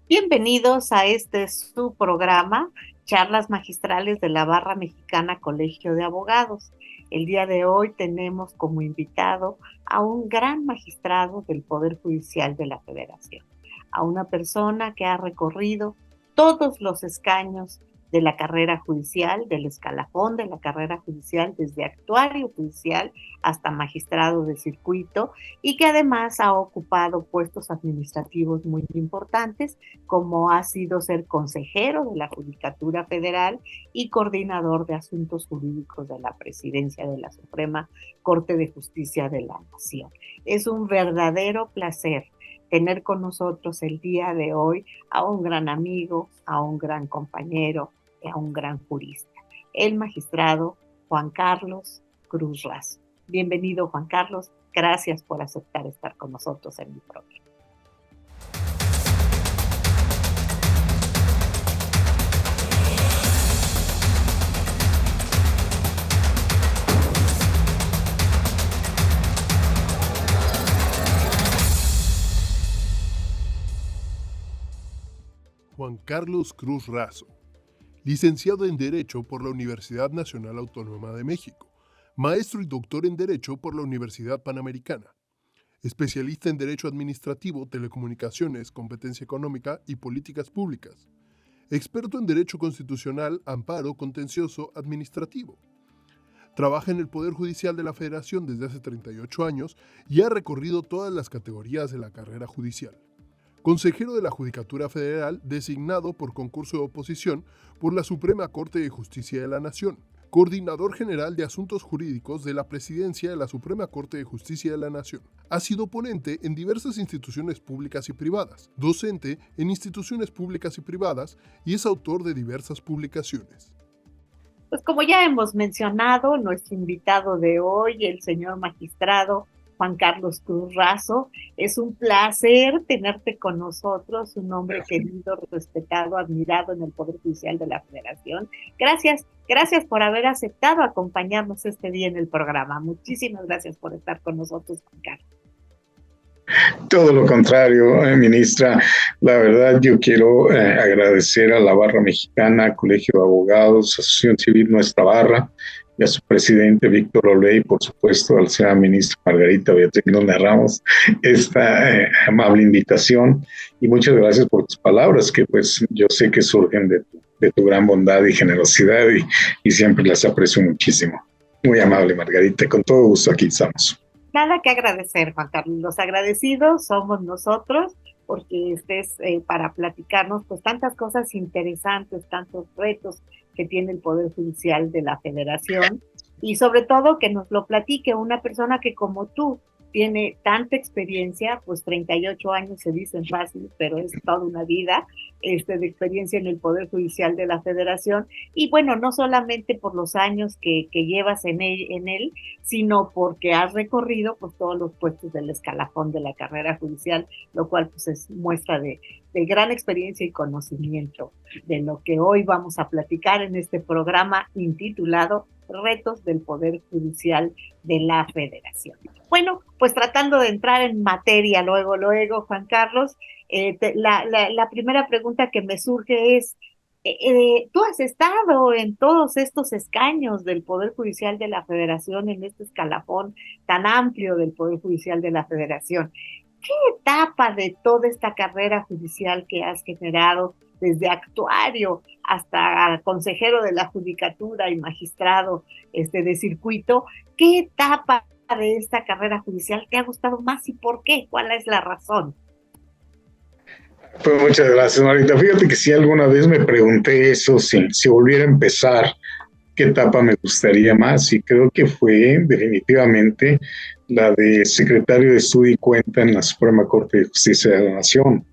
Bienvenidos a su programa, Charlas Magistrales de la Barra Mexicana Colegio de Abogados. El día de hoy tenemos como invitado a un gran magistrado del Poder Judicial de la Federación, a una persona que ha recorrido todos los escaños de la carrera judicial, del escalafón de la carrera judicial, desde actuario judicial hasta magistrado de circuito, y que además ha ocupado puestos administrativos muy importantes, como ha sido ser consejero de la Judicatura Federal y coordinador de asuntos jurídicos de la Presidencia de la Suprema Corte de Justicia de la Nación. Es un verdadero placer tener con nosotros el día de hoy a un gran amigo, a un gran compañero y a un gran jurista, el magistrado Juan Carlos Cruz Razo. Bienvenido, Juan Carlos. Gracias por aceptar estar con nosotros en mi programa. Juan Carlos Cruz Razo, licenciado en Derecho por la Universidad Nacional Autónoma de México, maestro y doctor en Derecho por la Universidad Panamericana, especialista en Derecho Administrativo, Telecomunicaciones, Competencia Económica y Políticas Públicas, experto en Derecho Constitucional, Amparo, Contencioso, Administrativo. Trabaja en el Poder Judicial de la Federación desde hace 38 años y ha recorrido todas las categorías de la carrera judicial. Consejero de la Judicatura Federal designado por concurso de oposición por la Suprema Corte de Justicia de la Nación, coordinador general de asuntos jurídicos de la Presidencia de la Suprema Corte de Justicia de la Nación. Ha sido ponente en diversas instituciones públicas y privadas, docente en instituciones públicas y privadas y es autor de diversas publicaciones. Pues como ya hemos mencionado, nuestro invitado de hoy, el señor magistrado Juan Carlos Cruz Razo, es un placer tenerte con nosotros, un hombre querido, respetado, admirado en el Poder Judicial de la Federación. Gracias por haber aceptado acompañarnos este día en el programa. Muchísimas gracias por estar con nosotros, Juan Carlos. Todo lo contrario, ministra. La verdad, yo quiero agradecer a la Barra Mexicana, Colegio de Abogados, Asociación Civil Nuestra Barra, y a su presidente Víctor Oley, por supuesto, a la señora ministra Margarita Beatriz Luna Ramos, esta amable invitación. Y muchas gracias por tus palabras, que pues yo sé que surgen de tu gran bondad y generosidad, y siempre las aprecio muchísimo. Muy amable, Margarita, con todo gusto aquí estamos. Nada que agradecer, Juan Carlos. Los agradecidos somos nosotros, porque estés para platicarnos pues tantas cosas interesantes, tantos retos que tiene el Poder Judicial de la Federación, y sobre todo que nos lo platique una persona que como tú tiene tanta experiencia, pues 38 años se dicen fácil, pero es toda una vida de experiencia en el Poder Judicial de la Federación, y bueno, no solamente por los años que llevas en él, sino porque has recorrido pues todos los puestos del escalafón de la carrera judicial, lo cual pues es muestra de gran experiencia y conocimiento de lo que hoy vamos a platicar en este programa intitulado Retos del Poder Judicial de la Federación. Bueno, pues tratando de entrar en materia luego, Juan Carlos, la primera pregunta que me surge es, tú has estado en todos estos escaños del Poder Judicial de la Federación, en este escalafón tan amplio del Poder Judicial de la Federación. ¿Qué etapa de toda esta carrera judicial que has generado, desde actuario hasta consejero de la Judicatura y magistrado de circuito, qué etapa de esta carrera judicial te ha gustado más y por qué? ¿Cuál es la razón? Pues muchas gracias, Marita. Fíjate que si alguna vez me pregunté eso, si volviera a empezar, qué etapa me gustaría más, y creo que fue definitivamente la de secretario de Estudio y Cuenta en la Suprema Corte de Justicia de la Nación,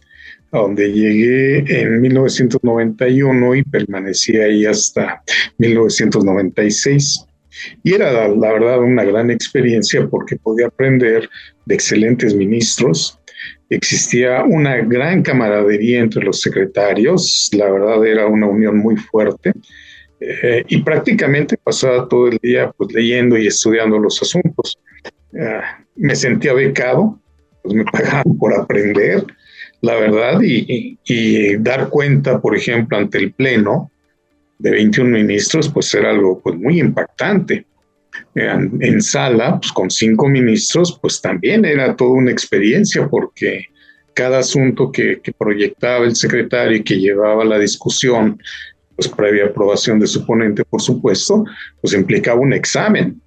a donde llegué en 1991 y permanecí ahí hasta 1996. Y era, la verdad, una gran experiencia porque podía aprender de excelentes ministros. Existía una gran camaradería entre los secretarios, la verdad era una unión muy fuerte, y prácticamente pasaba todo el día pues, leyendo y estudiando los asuntos. Me sentía becado, pues me pagaban por aprender. la verdad, y dar cuenta, por ejemplo, ante el Pleno de 21 ministros, pues era algo pues, muy impactante. En sala, pues con 5 ministros, pues también era toda una experiencia porque cada asunto que proyectaba el secretario y que llevaba la discusión, pues previa aprobación de su ponente, por supuesto, pues implicaba un examen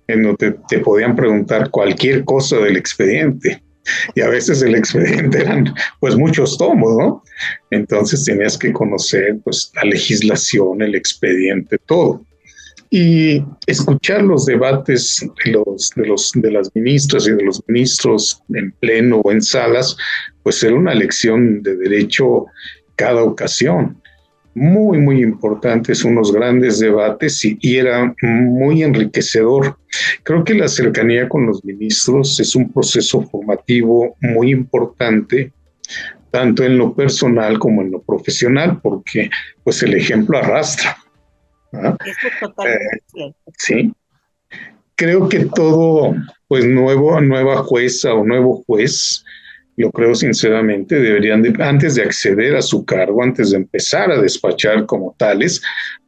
en donde te podían preguntar cualquier cosa del expediente. Y a veces el expediente eran pues muchos tomos, ¿no? Entonces tenías que conocer pues la legislación, el expediente, todo. Y escuchar los debates de las ministras y de los ministros en pleno o en salas, pues era una lección de derecho cada ocasión. Muy, muy importantes, unos grandes debates y era muy enriquecedor. Creo que la cercanía con los ministros es un proceso formativo muy importante, tanto en lo personal como en lo profesional, porque pues el ejemplo arrastra. ¿Ah? Eso es totalmente cierto. Sí, creo que todo, pues nueva jueza o nuevo juez, yo creo sinceramente, deberían antes de acceder a su cargo, antes de empezar a despachar como tales,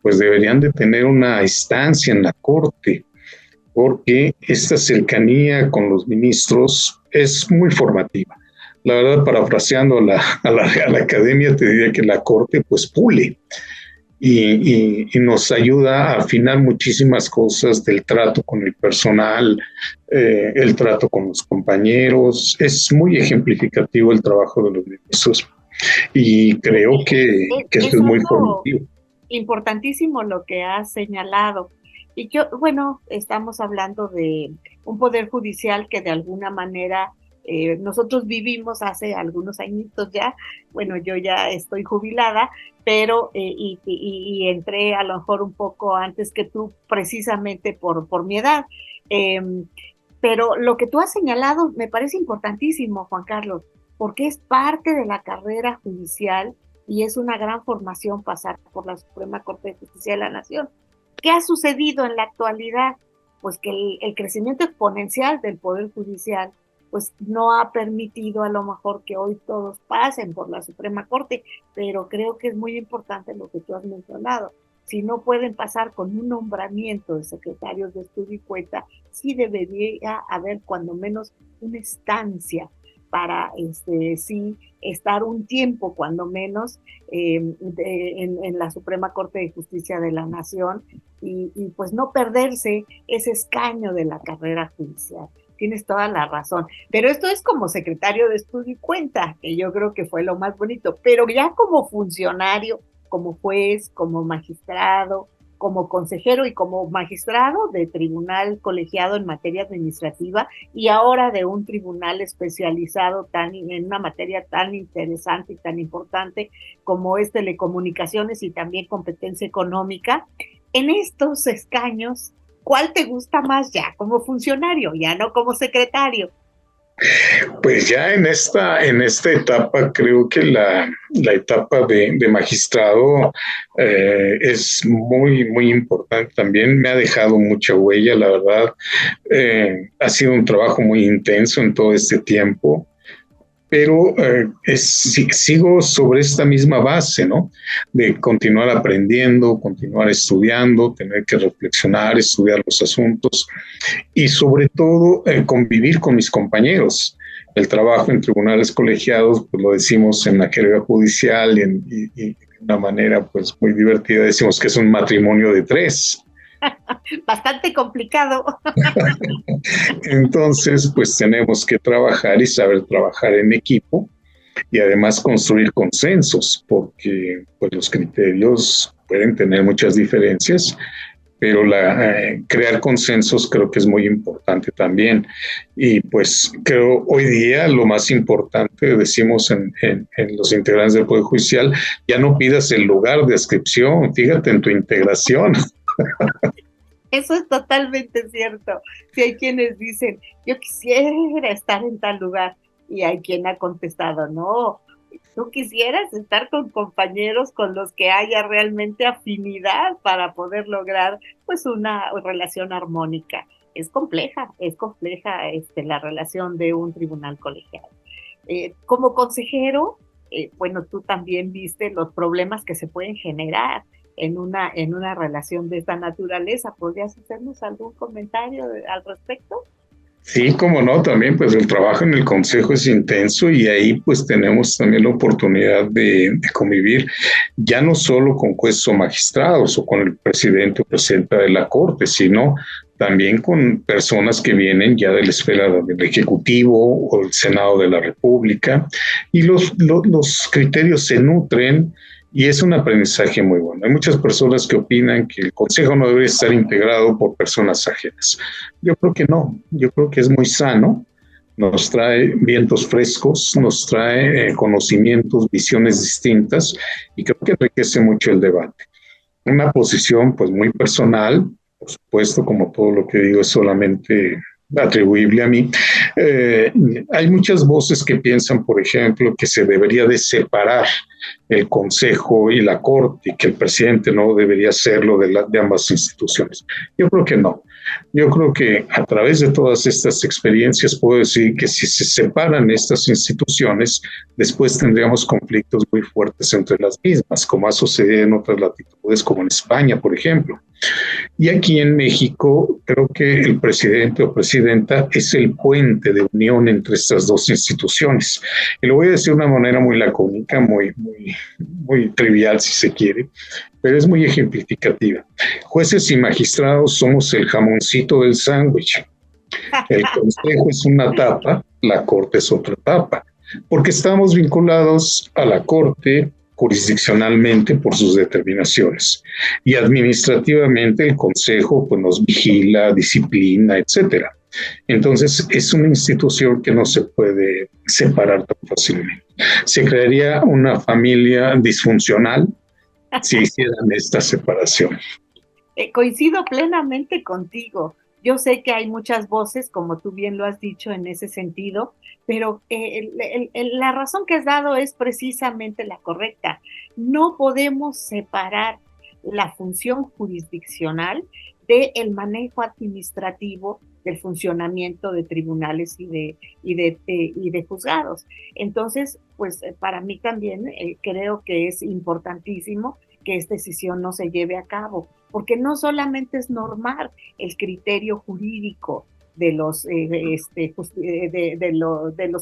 pues deberían de tener una estancia en la corte, porque esta cercanía con los ministros es muy formativa. La verdad, parafraseando a la Real Academia, te diría que la corte pues pule y nos ayuda a afinar muchísimas cosas del trato con el personal, el trato con los compañeros. Es muy ejemplificativo el trabajo de los ministros y creo que esto es muy formativo. Importantísimo lo que has señalado. Y bueno, estamos hablando de un poder judicial que de alguna manera nosotros vivimos hace algunos añitos ya. Bueno, yo ya estoy jubilada, pero y entré a lo mejor un poco antes que tú, precisamente por mi edad. Pero lo que tú has señalado me parece importantísimo, Juan Carlos, porque es parte de la carrera judicial y es una gran formación pasar por la Suprema Corte de Justicia de la Nación. ¿Qué ha sucedido en la actualidad? Pues que el crecimiento exponencial del Poder Judicial pues no ha permitido a lo mejor que hoy todos pasen por la Suprema Corte, pero creo que es muy importante lo que tú has mencionado. Si no pueden pasar con un nombramiento de secretarios de estudio y cuenta, sí debería haber cuando menos una estancia para sí estar un tiempo cuando menos en la Suprema Corte de Justicia de la Nación y pues no perderse ese escaño de la carrera judicial. Tienes toda la razón, pero esto es como secretario de estudio y cuenta, que yo creo que fue lo más bonito, pero ya como funcionario, como juez, como magistrado, como consejero y como magistrado de tribunal colegiado en materia administrativa y ahora de un tribunal especializado en una materia tan interesante y tan importante como es telecomunicaciones y también competencia económica. En estos escaños, ¿cuál te gusta más ya como funcionario, ya no como secretario? Pues ya en esta etapa creo que la etapa de magistrado es muy, muy importante también. Me ha dejado mucha huella, la verdad. Ha sido un trabajo muy intenso en todo este tiempo, pero sigo sobre esta misma base, ¿no? De continuar aprendiendo, continuar estudiando, tener que reflexionar, estudiar los asuntos y sobre todo convivir con mis compañeros. El trabajo en tribunales colegiados, pues lo decimos en la jerga judicial y de una manera pues muy divertida, decimos que es un matrimonio de 3. Bastante complicado. Entonces, pues tenemos que trabajar y saber trabajar en equipo y además construir consensos, porque pues, los criterios pueden tener muchas diferencias, pero crear consensos creo que es muy importante también. Y pues creo hoy día lo más importante, decimos en los integrantes del Poder Judicial, ya no pidas el lugar de adscripción, fíjate en tu integración. Eso es totalmente cierto. Si hay quienes dicen, yo quisiera estar en tal lugar, y hay quien ha contestado, no, tú quisieras estar con compañeros con los que haya realmente afinidad para poder lograr pues una relación armónica. Es compleja la relación de un tribunal colegiado. Como consejero, bueno, tú también viste los problemas que se pueden generar en una relación de esta naturaleza. ¿Podrías hacernos algún comentario al respecto? Sí, como no, también pues el trabajo en el consejo es intenso y ahí pues tenemos también la oportunidad de convivir ya no solo con jueces o magistrados o con el presidente o presidenta de la corte, sino también con personas que vienen ya de la esfera del Ejecutivo o del Senado de la República y los criterios se nutren y es un aprendizaje muy bueno. Hay muchas personas que opinan que el consejo no debe estar integrado por personas ajenas. Yo creo que no, yo creo que es muy sano, nos trae vientos frescos, nos trae conocimientos, visiones distintas y creo que enriquece mucho el debate. Una posición pues muy personal, por supuesto, como todo lo que digo es solamente atribuible a mí. Hay muchas voces que piensan, por ejemplo, que se debería de separar el Consejo y la Corte y que el presidente no debería hacerlo de ambas instituciones. Yo creo que no. Yo creo que a través de todas estas experiencias puedo decir que si se separan estas instituciones, después tendríamos conflictos muy fuertes entre las mismas, como ha sucedido en otras latitudes, como en España, por ejemplo. Y aquí en México, creo que el presidente o presidenta es el puente de unión entre estas dos instituciones. Y lo voy a decir de una manera muy lacónica, muy trivial si se quiere, pero es muy ejemplificativa. Jueces y magistrados somos el jamoncito del sándwich. El consejo es una tapa, la corte es otra tapa, porque estamos vinculados a la corte jurisdiccionalmente por sus determinaciones y administrativamente el consejo pues, nos vigila, disciplina, etcétera. Entonces es una institución que no se puede separar tan fácilmente. Se crearía una familia disfuncional si hicieran esta separación. Coincido plenamente contigo. Yo sé que hay muchas voces, como tú bien lo has dicho, en ese sentido, pero la razón que has dado es precisamente la correcta. No podemos separar la función jurisdiccional del manejo administrativo del funcionamiento de tribunales y de juzgados. Entonces, pues para mí también creo que es importantísimo que esta decisión no se lleve a cabo, porque no solamente es normar el criterio jurídico de los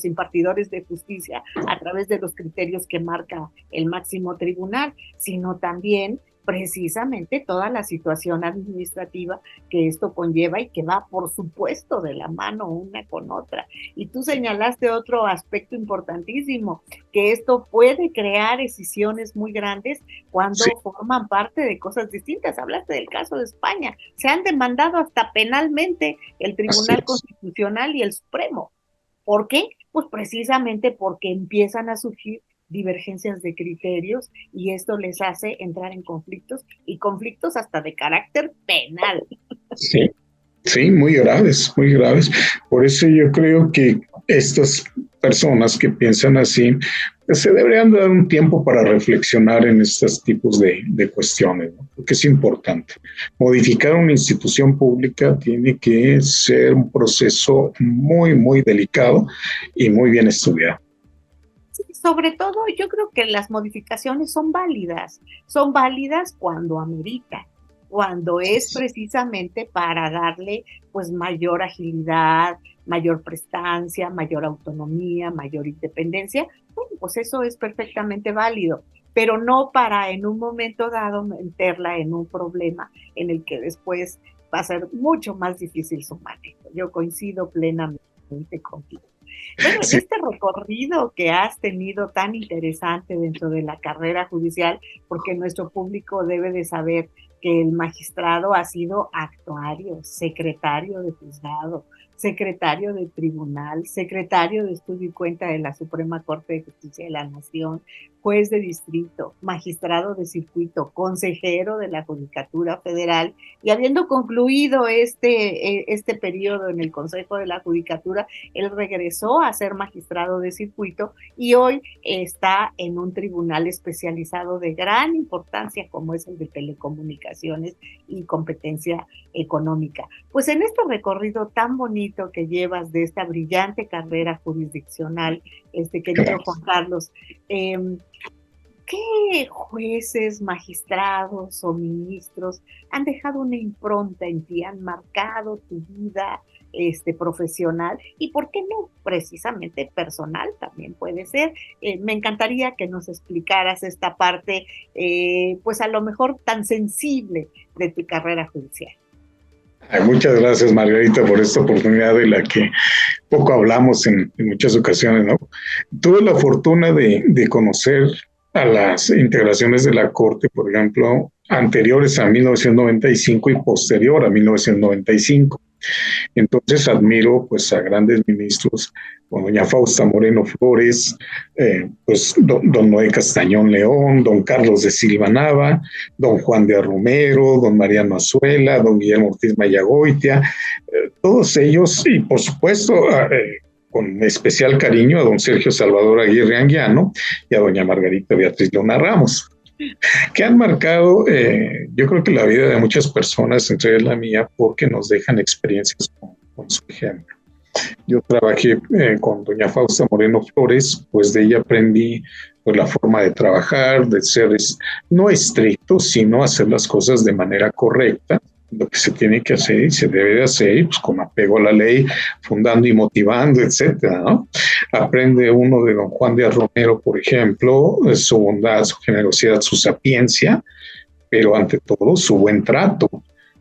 impartidores de justicia a través de los criterios que marca el máximo tribunal, sino también precisamente toda la situación administrativa que esto conlleva y que va, por supuesto, de la mano una con otra. Y tú señalaste otro aspecto importantísimo, que esto puede crear escisiones muy grandes cuando sí forman parte de cosas distintas. Hablaste del caso de España. Se han demandado hasta penalmente el Tribunal Constitucional y el Supremo. ¿Por qué? Pues precisamente porque empiezan a surgir divergencias de criterios y esto les hace entrar en conflictos y conflictos hasta de carácter penal. Sí, sí, muy graves, muy graves. Por eso yo creo que estas personas que piensan así se deberían dar un tiempo para reflexionar en estos tipos de cuestiones, ¿no? Porque es importante. Modificar una institución pública tiene que ser un proceso muy, muy delicado y muy bien estudiado. Sobre todo, yo creo que las modificaciones son válidas cuando amerita, cuando es precisamente para darle pues mayor agilidad, mayor prestancia, mayor autonomía, mayor independencia. Bueno, pues eso es perfectamente válido, pero no para en un momento dado meterla en un problema en el que después va a ser mucho más difícil su manejo. Yo coincido plenamente contigo. Bueno, en este recorrido que has tenido tan interesante dentro de la carrera judicial, porque nuestro público debe de saber que el magistrado ha sido actuario, secretario de juzgado, secretario de tribunal, secretario de estudio y cuenta de la Suprema Corte de Justicia de la Nación, juez de distrito, magistrado de circuito, consejero de la Judicatura Federal, y habiendo concluido este periodo en el Consejo de la Judicatura, él regresó a ser magistrado de circuito y hoy está en un tribunal especializado de gran importancia como es el de telecomunicaciones. calificaciones y competencia económica. Pues en este recorrido tan bonito que llevas de esta brillante carrera jurisdiccional, querido Juan Carlos, ¿qué jueces, magistrados o ministros han dejado una impronta en ti, han marcado tu vida profesional y por qué no precisamente personal también puede ser? Me encantaría que nos explicaras esta parte, pues a lo mejor tan sensible de tu carrera judicial. Muchas gracias, Margarita, por esta oportunidad de la que poco hablamos en muchas ocasiones, ¿no? Tuve la fortuna de conocer a las integraciones de la Corte, por ejemplo, anteriores a 1995 y posterior a 1995. Entonces admiro pues a grandes ministros como doña Fausta Moreno Flores, pues don Noé Castañón León, don Carlos de Silva Nava, don Juan de Romero, don Mariano Azuela, don Guillermo Ortiz Mayagoitia, todos ellos, y por supuesto con especial cariño a don Sergio Salvador Aguirre Anguiano y a doña Margarita Beatriz Luna Ramos, que han marcado, yo creo que la vida de muchas personas, entre ellas la mía, porque nos dejan experiencias con su ejemplo. Yo trabajé con doña Fausta Moreno Flores, pues de ella aprendí pues, la forma de trabajar, de ser no estricto, sino hacer las cosas de manera correcta, lo que se tiene que hacer y se debe de hacer, pues con apego a la ley, fundando y motivando, etcétera, ¿no? Aprende uno de don Juan Díaz Romero, por ejemplo, su bondad, su generosidad, su sapiencia, pero ante todo su buen trato.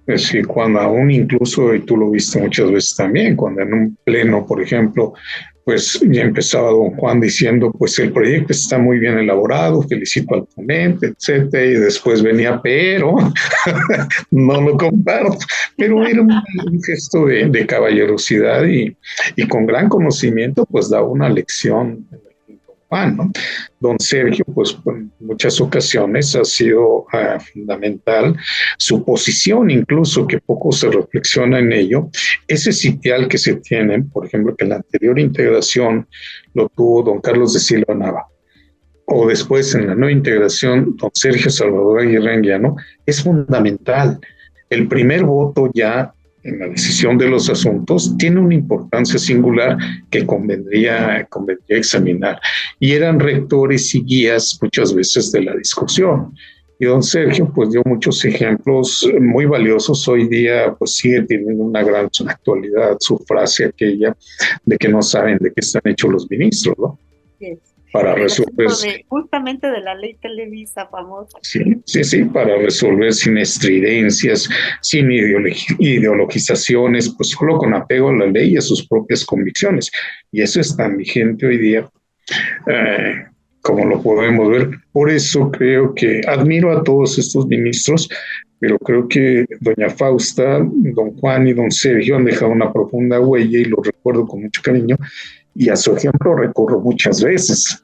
Es decir, cuando aún incluso, y tú lo viste muchas veces también, cuando en un pleno, por ejemplo, pues ya empezaba don Juan diciendo, pues el proyecto está muy bien elaborado, felicito al ponente, etcétera, y después venía, pero no lo comparto, pero era un gesto de caballerosidad y con gran conocimiento, pues daba una lección Juan, ¿no? Don Sergio, pues en muchas ocasiones ha sido fundamental su posición, incluso que poco se reflexiona en ello, ese sitial que se tiene, por ejemplo, que en la anterior integración lo tuvo don Carlos de Silva Nava, o después en la nueva integración, don Sergio Salvador Aguirre Anguiano, es fundamental. El primer voto ya en la decisión de los asuntos tiene una importancia singular que convendría examinar. Y eran rectores y guías muchas veces de la discusión. Y don Sergio pues dio muchos ejemplos muy valiosos. Hoy día pues sigue teniendo una gran actualidad su frase aquella de que no saben de qué están hechos los ministros, ¿no? Yes. Para resolver justamente de la ley Televisa famosa. Sí, para resolver sin estridencias, sin ideologizaciones, pues solo con apego a la ley y a sus propias convicciones. Y eso es tan vigente hoy día, como lo podemos ver. Por eso creo que admiro a todos estos ministros, pero creo que doña Fausta, don Juan y don Sergio han dejado una profunda huella y lo recuerdo con mucho cariño. Y a su ejemplo recurro muchas veces.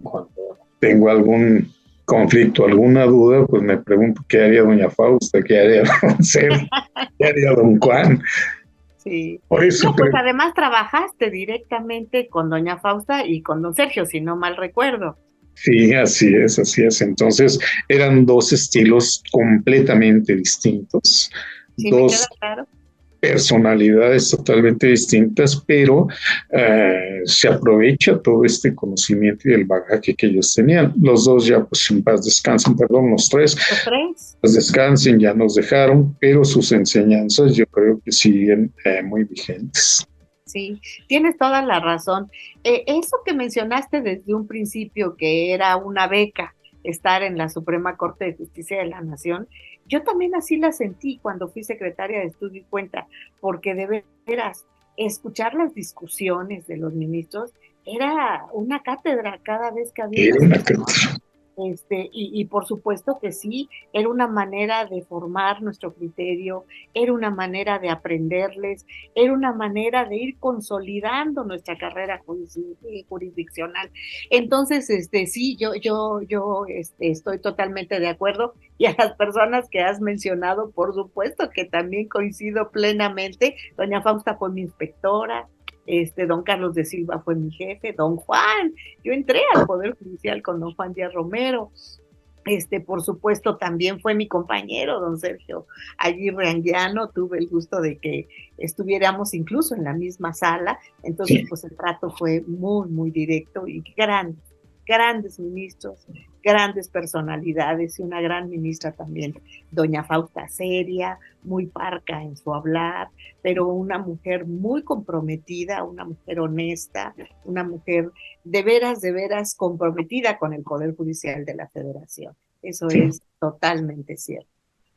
Cuando tengo algún conflicto, alguna duda, pues me pregunto qué haría doña Fausta, qué haría don Sergio, qué haría don Juan. Sí. Por eso no, pues además trabajaste directamente con doña Fausta y con don Sergio, si no mal recuerdo. Sí, así es. Entonces eran dos estilos completamente distintos. Sí, dos, me queda claro. Personalidades totalmente distintas, pero se aprovecha todo este conocimiento y el bagaje que ellos tenían. Los dos ya pues en paz descansen, los tres. Los tres. Pues descansen, ya nos dejaron, pero sus enseñanzas yo creo que siguen muy vigentes. Sí, tienes toda la razón. Eso que mencionaste desde un principio, que era una beca estar en la Suprema Corte de Justicia de la Nación, yo también así la sentí cuando fui secretaria de Estudio y Cuenta, porque de veras, escuchar las discusiones de los ministros era una cátedra cada vez que había. Era una cátedra. Y por supuesto que sí, era una manera de formar nuestro criterio, era una manera de aprenderles, era una manera de ir consolidando nuestra carrera jurisdiccional. Entonces, sí, yo estoy totalmente de acuerdo, y a las personas que has mencionado, por supuesto que también coincido plenamente. Doña Fausta fue mi inspectora, don Carlos de Silva fue mi jefe, don Juan, yo entré al Poder Judicial con don Juan Díaz Romero, Por supuesto, también fue mi compañero, don Sergio Aguirre Anguiano. Tuve el gusto de que estuviéramos incluso en la misma sala. Entonces, Sí. pues el trato fue muy, muy directo y grandes ministros, grandes personalidades, y una gran ministra también, doña Fausta Seria, muy parca en su hablar, pero una mujer muy comprometida, una mujer honesta, una mujer de veras comprometida con el Poder Judicial de la Federación. Eso Sí. es totalmente cierto.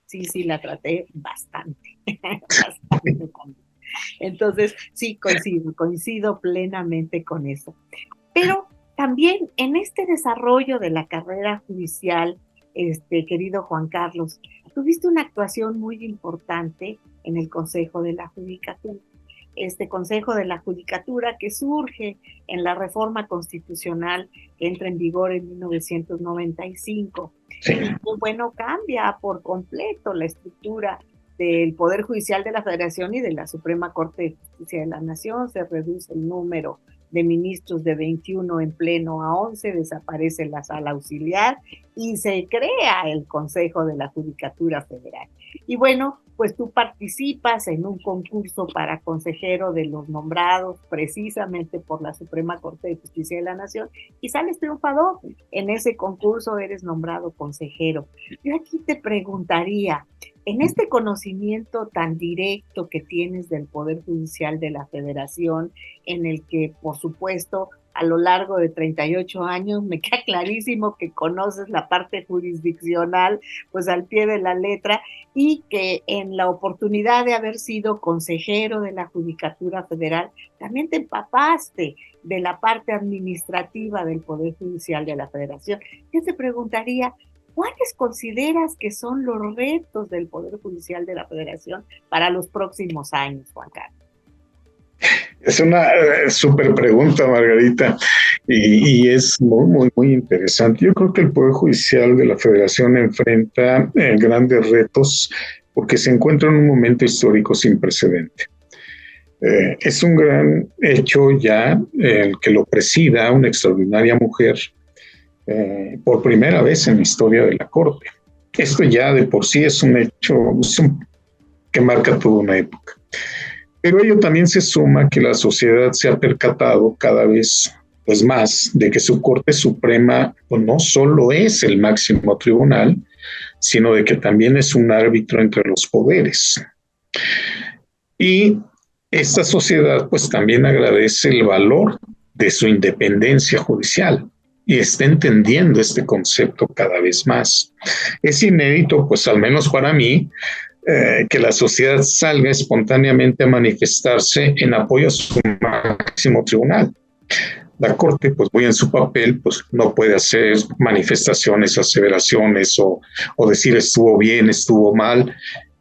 Sí, sí, la traté bastante, bastante. Entonces, sí, coincido plenamente con eso. Pero también en este desarrollo de la carrera judicial, querido Juan Carlos, tuviste una actuación muy importante en el Consejo de la Judicatura. Este Consejo de la Judicatura que surge en la reforma constitucional que entra en vigor en 1995 Sí. y que, bueno, cambia por completo la estructura del Poder Judicial de la Federación y de la Suprema Corte de Justicia de la Nación. Se reduce el número de ministros de 21 en pleno a 11, desaparece la sala auxiliar y se crea el Consejo de la Judicatura Federal. Y bueno, pues tú participas en un concurso para consejero de los nombrados precisamente por la Suprema Corte de Justicia de la Nación y sales triunfador. En ese concurso eres nombrado consejero. Yo aquí te preguntaría, en este conocimiento tan directo que tienes del Poder Judicial de la Federación, en el que, por supuesto, a lo largo de 38 años, me queda clarísimo que conoces la parte jurisdiccional, pues al pie de la letra, y que en la oportunidad de haber sido consejero de la Judicatura Federal, también te empapaste de la parte administrativa del Poder Judicial de la Federación. Yo te preguntaría, ¿cuáles consideras que son los retos del Poder Judicial de la Federación para los próximos años, Juan Carlos? Es una súper pregunta, Margarita, y es muy, muy, muy interesante. Yo creo que el Poder Judicial de la Federación enfrenta grandes retos porque se encuentra en un momento histórico sin precedente. Es un gran hecho ya el que lo presida una extraordinaria mujer por primera vez en la historia de la Corte. Esto ya de por sí es un hecho que marca toda una época. Pero ello también se suma que la sociedad se ha percatado cada vez pues, más de que su Corte Suprema pues, no solo es el máximo tribunal, sino de que también es un árbitro entre los poderes. Y esta sociedad pues también agradece el valor de su independencia judicial y está entendiendo este concepto cada vez más. Es inédito, pues al menos para mí, que la sociedad salga espontáneamente a manifestarse en apoyo a su máximo tribunal. La Corte, pues muy en su papel, pues no puede hacer manifestaciones, aseveraciones o decir estuvo bien, estuvo mal,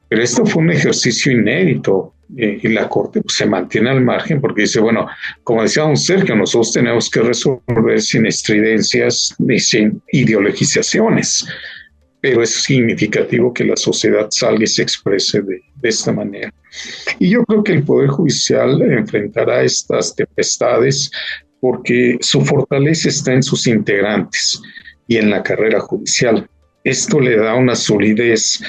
pero esto fue un ejercicio inédito y la Corte pues, se mantiene al margen porque dice, bueno, como decía don Sergio, nosotros tenemos que resolver sin estridencias ni sin ideologizaciones. Pero es significativo que la sociedad salga y se exprese de esta manera. Y yo creo que el Poder Judicial enfrentará estas tempestades porque su fortaleza está en sus integrantes y en la carrera judicial. Esto le da una solidez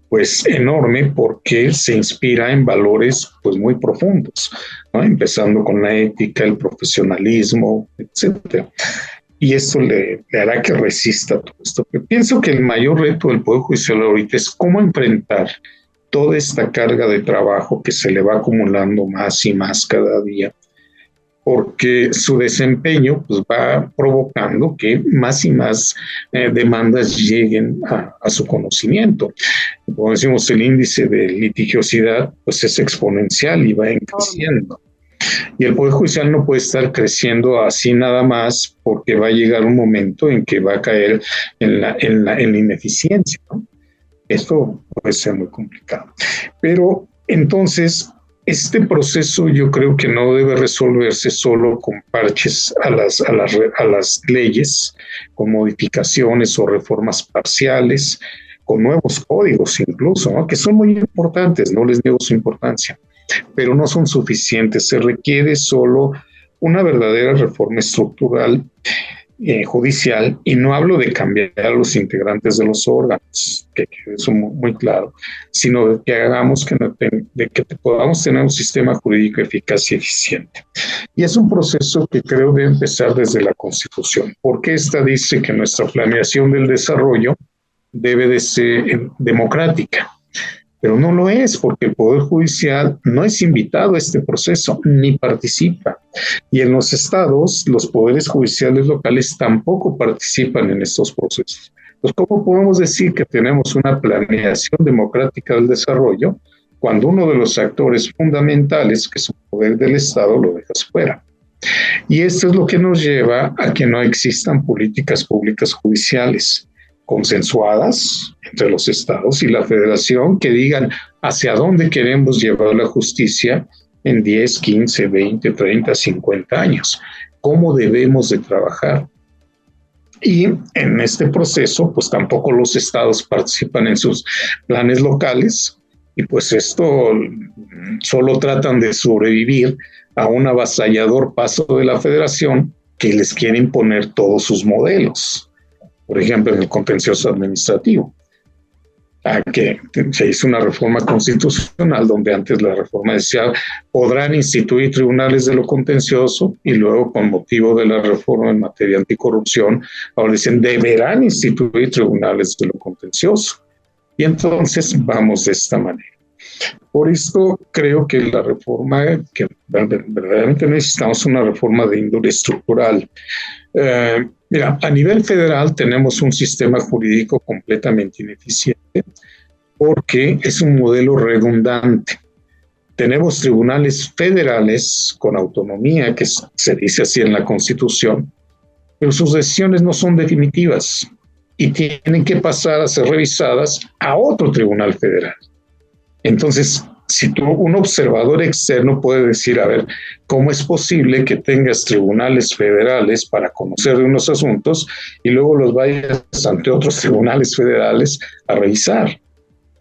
pues enorme porque se inspira en valores pues muy profundos, ¿no? Empezando con la ética, el profesionalismo, etcétera. Y esto le hará que resista todo esto. Pero pienso que el mayor reto del Poder Judicial ahorita es cómo enfrentar toda esta carga de trabajo que se le va acumulando más y más cada día, porque su desempeño pues, va provocando que más y más demandas lleguen a su conocimiento. Como decimos, el índice de litigiosidad pues, es exponencial y va creciendo. Y el Poder Judicial no puede estar creciendo así nada más porque va a llegar un momento en que va a caer en la ineficiencia, ¿no? Esto puede ser muy complicado. Pero entonces, este proceso yo creo que no debe resolverse solo con parches a las leyes, con modificaciones o reformas parciales, con nuevos códigos incluso, ¿no? Que son muy importantes, no les niego su importancia, pero no son suficientes. Se requiere solo una verdadera reforma estructural judicial, y no hablo de cambiar a los integrantes de los órganos, que eso muy, muy claro, sino de que hagamos de que podamos tener un sistema jurídico eficaz y eficiente. Y es un proceso que creo debe empezar desde la Constitución, porque esta dice que nuestra planeación del desarrollo debe de ser democrática. Pero no lo es, porque el Poder Judicial no es invitado a este proceso, ni participa. Y en los estados, los poderes judiciales locales tampoco participan en estos procesos. Entonces, ¿cómo podemos decir que tenemos una planeación democrática del desarrollo cuando uno de los actores fundamentales, que es el poder del Estado, lo dejas fuera? Y esto es lo que nos lleva a que no existan políticas públicas judiciales consensuadas entre los estados y la federación que digan hacia dónde queremos llevar la justicia en 10, 15, 20, 30, 50 años. ¿Cómo debemos de trabajar? Y en este proceso, pues tampoco los estados participan en sus planes locales, y pues esto solo tratan de sobrevivir a un avasallador paso de la federación que les quiere imponer todos sus modelos. Por ejemplo, en el contencioso administrativo, que se hizo una reforma constitucional donde antes la reforma decía podrán instituir tribunales de lo contencioso, y luego con motivo de la reforma en materia anticorrupción ahora dicen deberán instituir tribunales de lo contencioso, y entonces vamos de esta manera. Por esto creo que la reforma, que verdaderamente necesitamos una reforma de índole estructural. Mira, a nivel federal tenemos un sistema jurídico completamente ineficiente porque es un modelo redundante. Tenemos tribunales federales con autonomía, que se dice así en la Constitución, pero sus decisiones no son definitivas y tienen que pasar a ser revisadas a otro tribunal federal. Entonces, si un observador externo puede decir, a ver, ¿cómo es posible que tengas tribunales federales para conocer de unos asuntos y luego los vayas ante otros tribunales federales a revisar?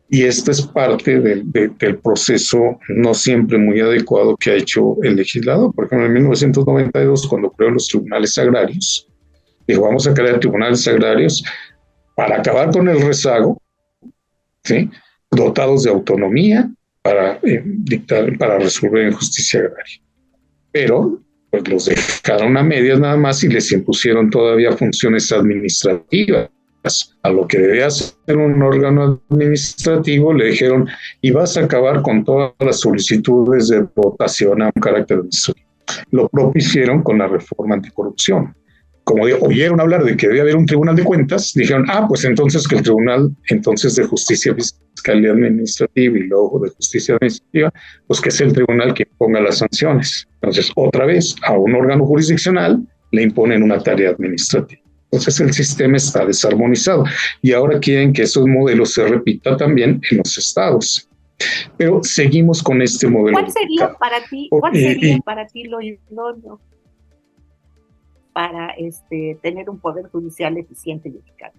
Y esto es parte del proceso no siempre muy adecuado que ha hecho el legislador. Por ejemplo, en 1992, cuando creó los tribunales agrarios, dijo, vamos a crear tribunales agrarios para acabar con el rezago, ¿sí?, dotados de autonomía para para resolver en justicia agraria. Pero pues los dejaron a medias nada más y les impusieron todavía funciones administrativas. A lo que debía ser un órgano administrativo le dijeron, y vas a acabar con todas las solicitudes de votación a un carácter administrativo. Lo propio hicieron con la reforma anticorrupción. Como oyeron hablar de que debía haber un tribunal de cuentas, dijeron, pues entonces que el tribunal entonces de justicia fiscal y administrativa y luego de justicia administrativa, pues que es el tribunal que ponga las sanciones. Entonces, otra vez, a un órgano jurisdiccional le imponen una tarea administrativa. Entonces el sistema está desarmonizado y ahora quieren que esos modelos se repitan también en los estados. Pero seguimos con este modelo. ¿Cuál sería para ti lo idóneo para tener un poder judicial eficiente y eficaz?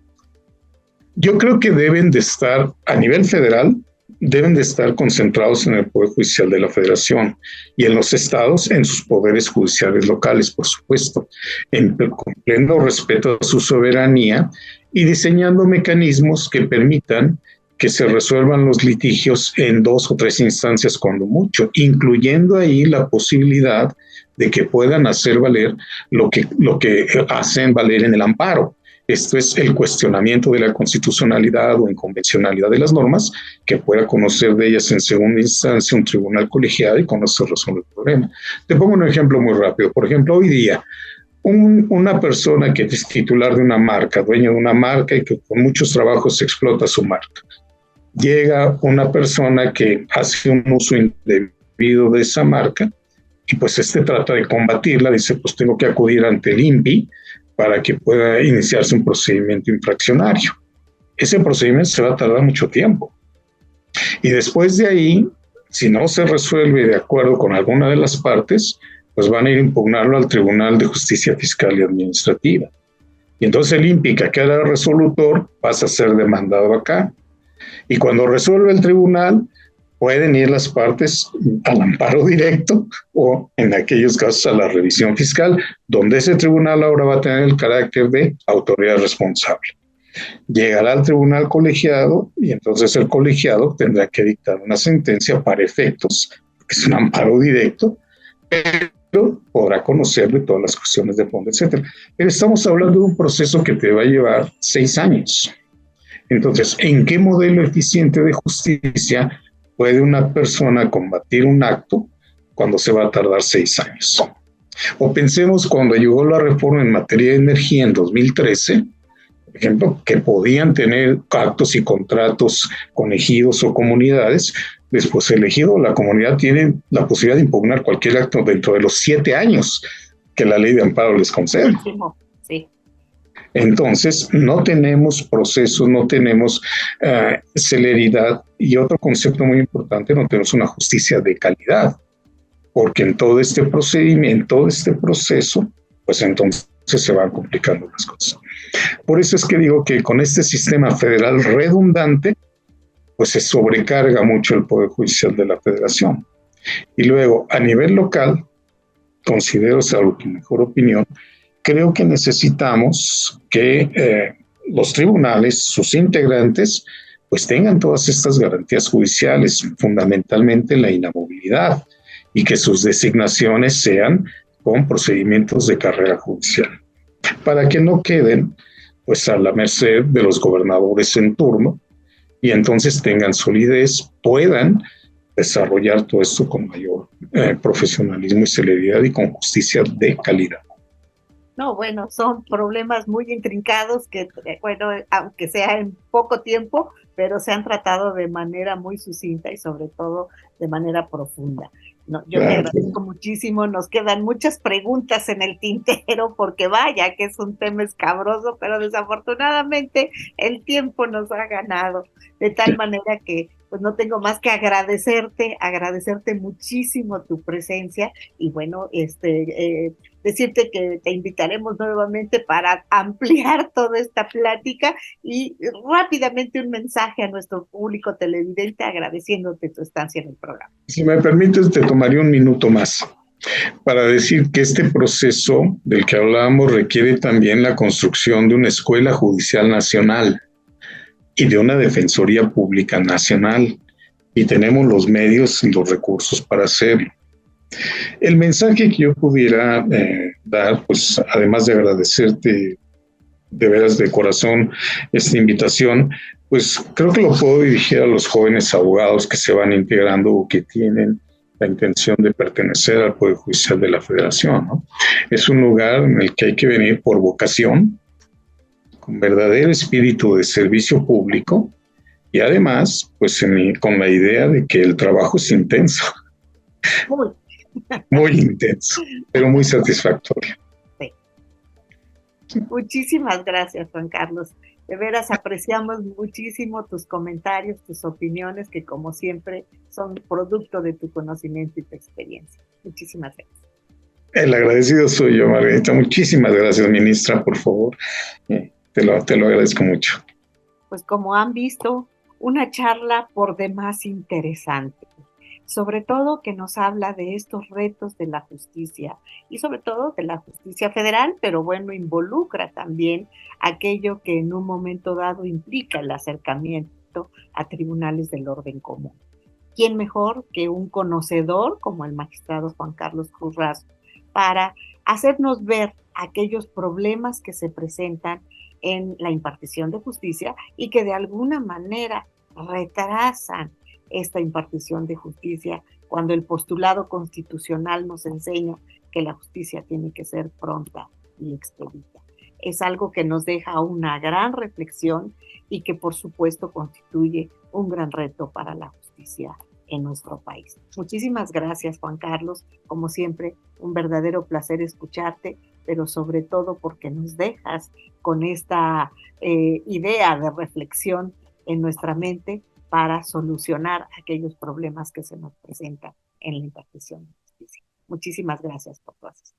Yo creo que deben de estar, a nivel federal, deben de estar concentrados en el Poder Judicial de la Federación y en los estados en sus poderes judiciales locales, por supuesto, con pleno respeto a su soberanía y diseñando mecanismos que permitan que se resuelvan los litigios en 2 o 3 instancias cuando mucho, incluyendo ahí la posibilidad de que puedan hacer valer lo que hacen valer en el amparo. Esto es el cuestionamiento de la constitucionalidad o inconvencionalidad de las normas, que pueda conocer de ellas en segunda instancia un tribunal colegiado y con eso resuelve el problema. Te pongo un ejemplo muy rápido. Por ejemplo, hoy día, una persona que es titular de una marca, dueño de una marca y que con muchos trabajos explota su marca. Llega una persona que hace un uso indebido de esa marca y pues trata de combatirla, dice, pues tengo que acudir ante el INPI para que pueda iniciarse un procedimiento infraccionario. Ese procedimiento se va a tardar mucho tiempo. Y después de ahí, si no se resuelve de acuerdo con alguna de las partes, pues van a ir a impugnarlo al Tribunal de Justicia Fiscal y Administrativa. Y entonces el INPI, que queda resolutor, pasa a ser demandado acá. Y cuando resuelve el tribunal, Pueden ir las partes al amparo directo o en aquellos casos a la revisión fiscal, donde ese tribunal ahora va a tener el carácter de autoridad responsable. Llegará al tribunal colegiado y entonces el colegiado tendrá que dictar una sentencia para efectos, que es un amparo directo, pero podrá conocer de todas las cuestiones de fondo, etcétera. Pero estamos hablando de un proceso que te va a llevar 6 años. Entonces, ¿en qué modelo eficiente de justicia puede una persona combatir un acto cuando se va a tardar 6 años? O pensemos cuando llegó la reforma en materia de energía en 2013, por ejemplo, que podían tener actos y contratos con ejidos o comunidades. Después el ejido o la comunidad tiene la posibilidad de impugnar cualquier acto dentro de los 7 años que la ley de amparo les concede. Sí. Entonces, no tenemos procesos, no tenemos celeridad, y otro concepto muy importante, no tenemos una justicia de calidad, porque en todo este procedimiento, todo este proceso, pues entonces se van complicando las cosas. Por eso es que digo que con este sistema federal redundante, pues se sobrecarga mucho el Poder Judicial de la Federación. Y luego, a nivel local, considero, salvo tu mejor opinión, creo que necesitamos que los tribunales, sus integrantes, pues tengan todas estas garantías judiciales, fundamentalmente la inamovilidad, y que sus designaciones sean con procedimientos de carrera judicial, para que no queden pues a la merced de los gobernadores en turno y entonces tengan solidez, puedan desarrollar todo esto con mayor profesionalismo y celeridad y con justicia de calidad. No, bueno, son problemas muy intrincados que, bueno, aunque sea en poco tiempo, pero se han tratado de manera muy sucinta y sobre todo de manera profunda. No, yo te agradezco muchísimo, nos quedan muchas preguntas en el tintero porque vaya que es un tema escabroso, pero desafortunadamente el tiempo nos ha ganado, de tal manera que pues no tengo más que agradecerte muchísimo tu presencia y bueno, decirte que te invitaremos nuevamente para ampliar toda esta plática y rápidamente un mensaje a nuestro público televidente agradeciéndote tu estancia en el programa. Si me permites, te tomaría un minuto más para decir que este proceso del que hablábamos requiere también la construcción de una escuela judicial nacional y de una defensoría pública nacional, y tenemos los medios y los recursos para hacerlo. El mensaje que yo pudiera dar, pues además de agradecerte de veras de corazón esta invitación, pues creo que lo puedo dirigir a los jóvenes abogados que se van integrando o que tienen la intención de pertenecer al Poder Judicial de la Federación, ¿no? Es un lugar en el que hay que venir por vocación, con verdadero espíritu de servicio público y además, pues con la idea de que el trabajo es intenso. Muy intenso, pero muy satisfactorio. Sí. Muchísimas gracias, Juan Carlos. De veras apreciamos muchísimo tus comentarios, tus opiniones, que como siempre son producto de tu conocimiento y tu experiencia. Muchísimas gracias. El agradecido soy yo, Margarita. Muchísimas gracias, ministra, por favor. Te lo agradezco mucho. Pues como han visto, una charla por demás interesante, sobre todo que nos habla de estos retos de la justicia y sobre todo de la justicia federal, pero bueno, involucra también aquello que en un momento dado implica el acercamiento a tribunales del orden común. ¿Quién mejor que un conocedor como el magistrado Juan Carlos Cruz Razo para hacernos ver aquellos problemas que se presentan en la impartición de justicia y que de alguna manera retrasan esta impartición de justicia cuando el postulado constitucional nos enseña que la justicia tiene que ser pronta y expedita? Es algo que nos deja una gran reflexión y que por supuesto constituye un gran reto para la justicia en nuestro país. Muchísimas gracias, Juan Carlos. Como siempre, un verdadero placer escucharte, pero sobre todo porque nos dejas con esta idea de reflexión en nuestra mente para solucionar aquellos problemas que se nos presentan en la impartición de justicia. Muchísimas gracias por tu asistencia.